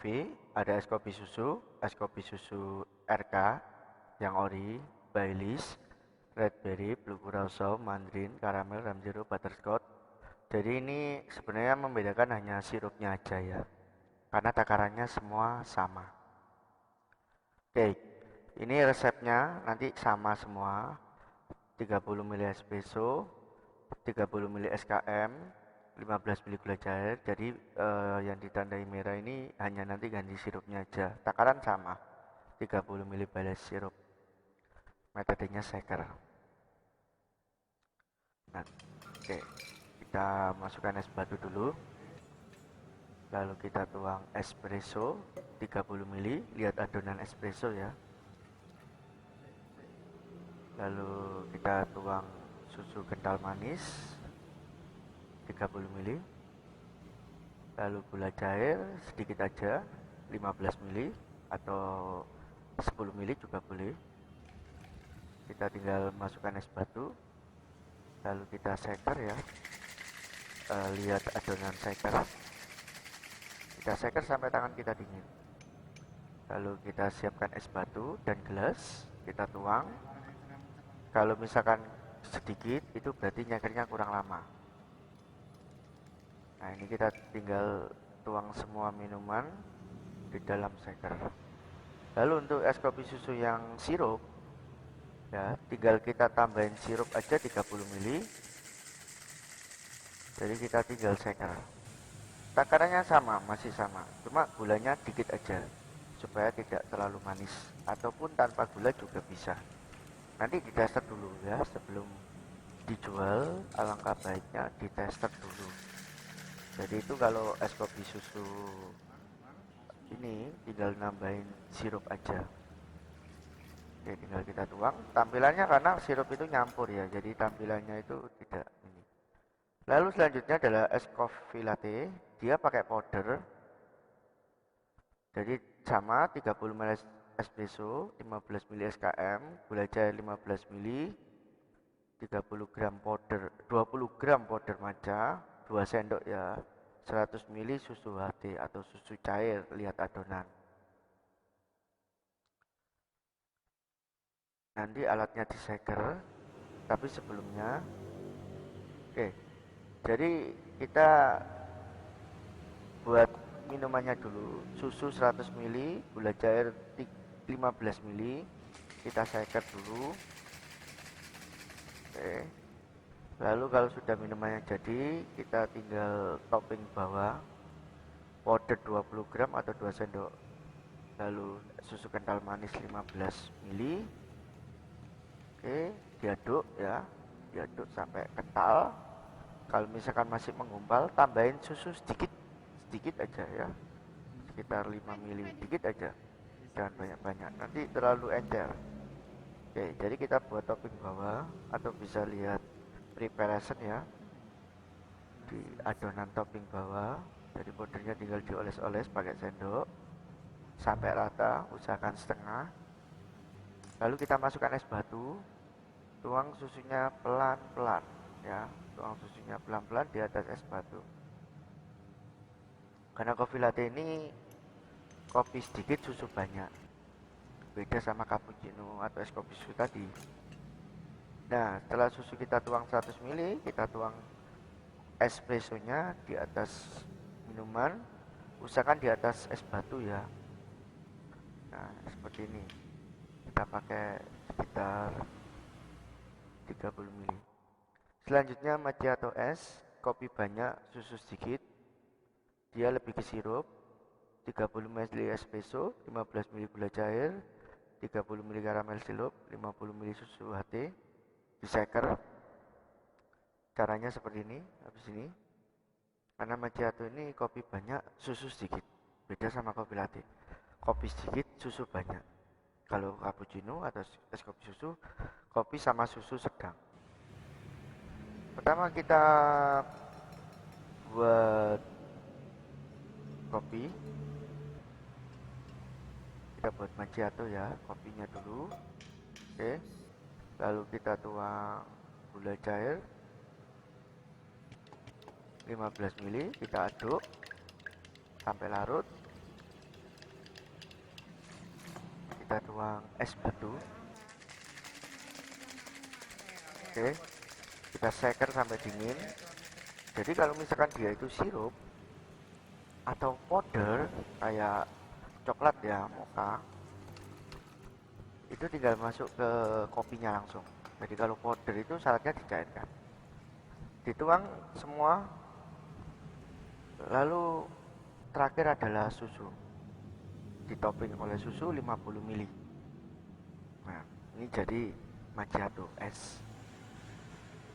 coffee, ada es kopi susu RK yang ori, Baileys, red berry, blue curacao, mandarin, caramel, rum zero, butterscotch. Jadi ini sebenarnya membedakan hanya sirupnya aja ya, karena takarannya semua sama. Oke, ini resepnya nanti sama semua. 30 ml espresso, 30 ml SKM, 15 ml gula cair. Jadi yang ditandai merah ini hanya nanti ganti sirupnya aja. Takaran sama, 30 ml Baileys sirup. Metodenya shaker. Nah, oke, kita masukkan es batu dulu. Lalu kita tuang espresso 30 ml. Lihat adonan espresso ya. Lalu kita tuang susu kental manis 30 ml. Lalu gula cair sedikit aja 15 ml atau 10 ml juga boleh. Kita tinggal masukkan es batu. Lalu kita shaker ya. Lihat adonan shaker. Kita shaker sampai tangan kita dingin. Lalu kita siapkan es batu dan gelas. Kita tuang. Kalau misalkan sedikit itu berarti nyekernya kurang lama. Nah ini kita tinggal tuang semua minuman di dalam shaker. Lalu untuk es kopi susu yang sirup ya tinggal kita tambahin sirup aja 30 ml. Jadi kita tinggal shaker. Takarannya sama, masih sama, cuma gulanya dikit aja supaya tidak terlalu manis, ataupun tanpa gula juga bisa. Nanti ditester dulu ya sebelum dijual, alangkah baiknya ditester dulu. Jadi itu kalau es kopi susu ini tinggal nambahin sirup aja. Oke, tinggal kita tuang. Tampilannya karena sirup itu nyampur ya, jadi tampilannya itu tidak ini. Lalu selanjutnya adalah es coffee latte. Dia pakai powder. Jadi sama 30 ml espresso, 15 ml SKM, gula cair 15 ml, 30 gram powder, 20 gram powder matcha, 2 sendok ya, 100 ml susu HT atau susu cair, lihat adonan. Nanti alatnya di shaker, tapi sebelumnya, oke, jadi kita buat minumannya dulu. Susu 100 ml, gula cair 15 ml, kita shaker dulu. Oke. Lalu kalau sudah minumannya jadi, kita tinggal topping bawah powder 20 gram atau 2 sendok. Lalu susu kental manis 15 ml. Oke, diaduk ya. Diaduk sampai kental. Kalau misalkan masih menggumpal, tambahin susu sedikit, sedikit aja ya. Sekitar 5 ml, dikit aja. Jangan banyak-banyak, nanti terlalu encer. Oke, jadi kita buat topping bawah atau bisa lihat preparation ya di adonan topping bawah. Jadi powdernya tinggal dioles-oles pakai sendok sampai rata, usahakan setengah. Lalu kita masukkan es batu, tuang susunya pelan-pelan ya, tuang susunya pelan-pelan di atas es batu. Karena coffee latte ini kopi sedikit susu banyak, beda sama cappuccino atau es kopi susu tadi. Nah setelah susu kita tuang 100 ml, kita tuang espressonya di atas minuman, usahakan di atas es batu ya. Nah seperti ini, kita pakai sekitar 30 ml. Selanjutnya macchiato es, kopi banyak susu sedikit, dia lebih ke sirup. 30 ml espresso, 15 ml gula cair, 30 ml karamel sirup, 50 ml susu HT, di shaker. Caranya seperti ini, habis ini. Karena macchiato ini kopi banyak, susu sedikit. Beda sama kopi latte. Kopi sedikit, susu banyak. Kalau cappuccino atau es kopi susu, kopi sama susu sedang. Pertama kita buat kopi. Kita buat macchiato ya, kopinya dulu. Oke. Lalu kita tuang gula cair 15 ml, kita aduk sampai larut. kita tuang es batu. Oke, kita shaker sampai dingin. Jadi kalau misalkan dia itu sirup atau powder kayak coklat ya, mocha, itu tinggal masuk ke kopinya langsung. Jadi kalau powder itu syaratnya dicairkan, dituang semua. Lalu terakhir adalah susu, ditopping oleh susu 50 ml. Nah, ini jadi macchiato es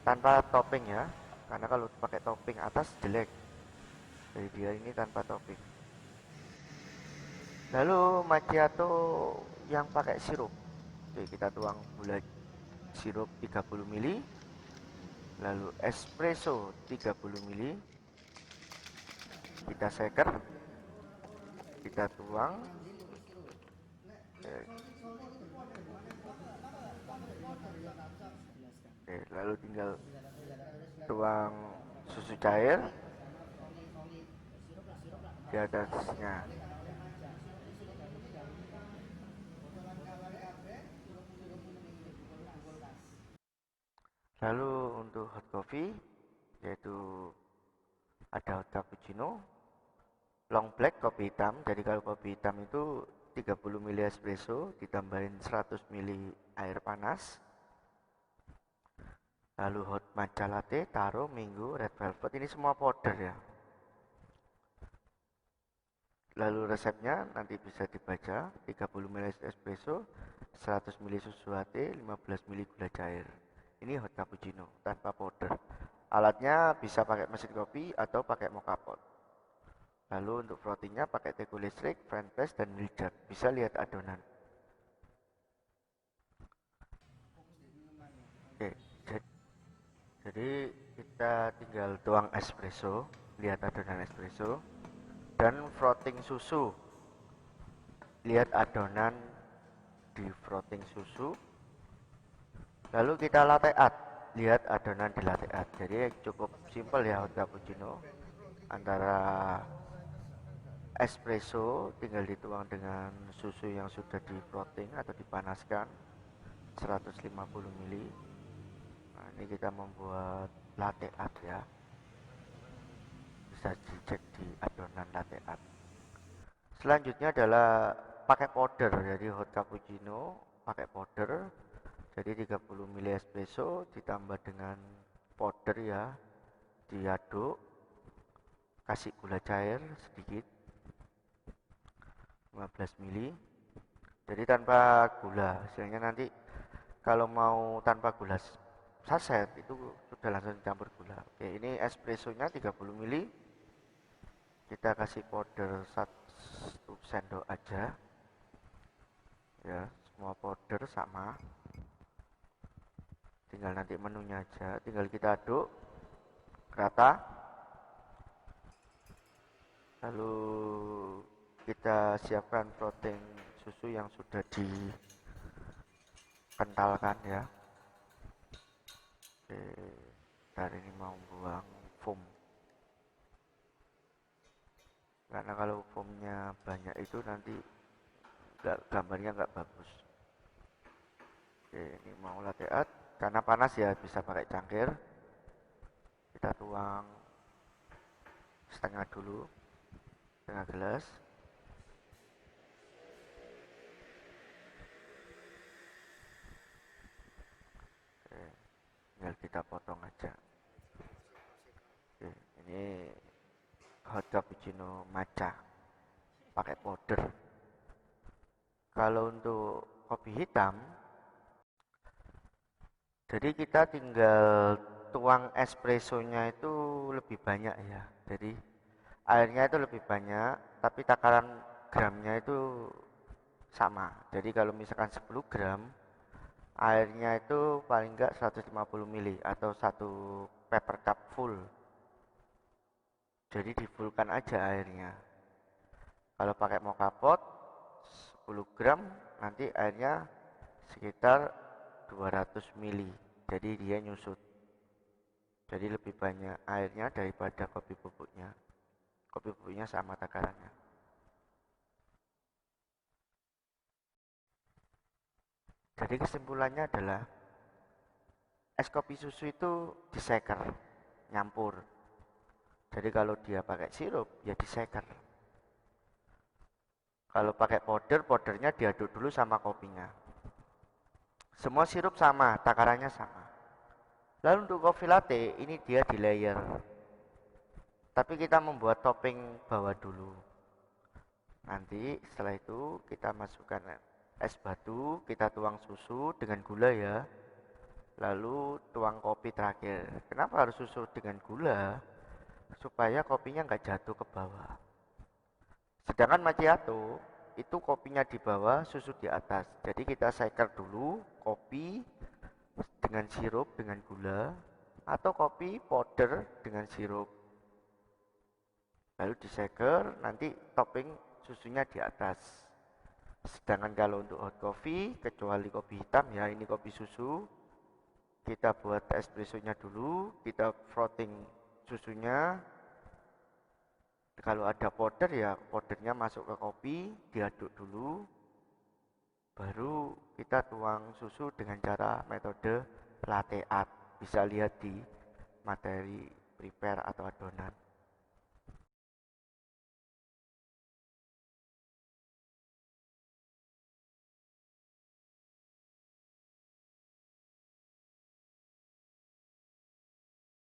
tanpa topping ya, karena kalau pakai topping atas jelek. Jadi dia ini tanpa topping. Lalu macchiato yang pakai sirup. Oke, kita tuang gula sirup 30 ml, lalu espresso 30 ml, kita shaker, kita tuang. Oke, lalu tinggal tuang susu cair di atasnya. Lalu untuk hot coffee yaitu ada hot cappuccino, long black kopi hitam. Jadi kalau kopi hitam itu 30 ml espresso ditambahin 100 ml air panas. Lalu hot matcha latte, taro, mango, red velvet, ini semua powder ya. Lalu resepnya nanti bisa dibaca, 30 ml espresso, 100 ml susu latte, 15 ml gula cair. Ini hot cappuccino tanpa powder. Alatnya bisa pakai mesin kopi atau pakai mocha pot. Lalu untuk frottingnya pakai teko listrik, French press, dan milk jug. Bisa lihat adonan. Oke, jadi kita tinggal tuang espresso, lihat adonan espresso, dan frotting susu. Lihat adonan di frotting susu. Lalu kita latte art, lihat adonan di latte art. Jadi cukup simpel ya hot cappuccino. Antara espresso tinggal dituang dengan susu yang sudah di frotting atau dipanaskan 150 ml. Nah, ini kita membuat latte art ya. Bisa dicek di adonan latte art. Selanjutnya adalah pakai powder. Jadi hot cappuccino pakai powder. Jadi 30 ml espresso ditambah dengan powder ya, diaduk, kasih gula cair sedikit 15 ml. Jadi tanpa gula, hasilnya nanti kalau mau tanpa gula saset itu sudah langsung campur gula. Oke, ini espressonya 30 ml. Kita kasih powder 1 sendok aja. Ya, semua powder sama. Tinggal nanti menunya aja, tinggal kita aduk rata. Lalu kita siapkan frotting susu yang sudah dikentalkan ya. Oke, dari ini mau buang foam, karena kalau foamnya banyak itu nanti gambarnya nggak bagus. Oke, ini mau latte art, karena panas ya bisa pakai cangkir. Kita tuang setengah dulu, setengah gelas. Oke, tinggal kita potong aja. Oke, ini hot cappuccino matcha pakai powder. Kalau untuk kopi hitam, jadi kita tinggal tuang espressonya itu lebih banyak ya. Jadi airnya itu lebih banyak, tapi takaran gramnya itu sama. Jadi kalau misalkan 10 gram, airnya itu paling enggak 150 ml atau 1 paper cup full. Jadi difullkan aja airnya. Kalau pakai mocha pot 10 gram, nanti airnya sekitar 200 ml. Jadi dia nyusut. Jadi lebih banyak airnya daripada kopi bubuknya. Kopi bubuknya sama takarannya. Jadi kesimpulannya adalah es kopi susu itu diseker, nyampur. Jadi kalau dia pakai sirup, ya diseker. Kalau pakai powder, powdernya diaduk dulu sama kopinya. Semua sirup sama, takarannya sama. Lalu untuk coffee latte, ini dia di layer. Tapi kita membuat topping bawah dulu. Nanti setelah itu kita masukkan es batu, kita tuang susu dengan gula ya. Lalu tuang kopi terakhir. Kenapa harus susu dengan gula? Supaya kopinya nggak jatuh ke bawah. Sedangkan macchiato itu kopinya di bawah, susu di atas. Jadi kita shaker dulu kopi dengan sirup dengan gula atau kopi powder dengan sirup. Lalu di shaker, nanti topping susunya di atas. Sedangkan kalau untuk hot coffee, kecuali kopi hitam ya, ini kopi susu, kita buat espressonya dulu, kita frotting susunya. Kalau ada powder ya powdernya masuk ke kopi, diaduk dulu, baru kita tuang susu dengan cara metode latte art. Bisa lihat di materi prepare atau adonan.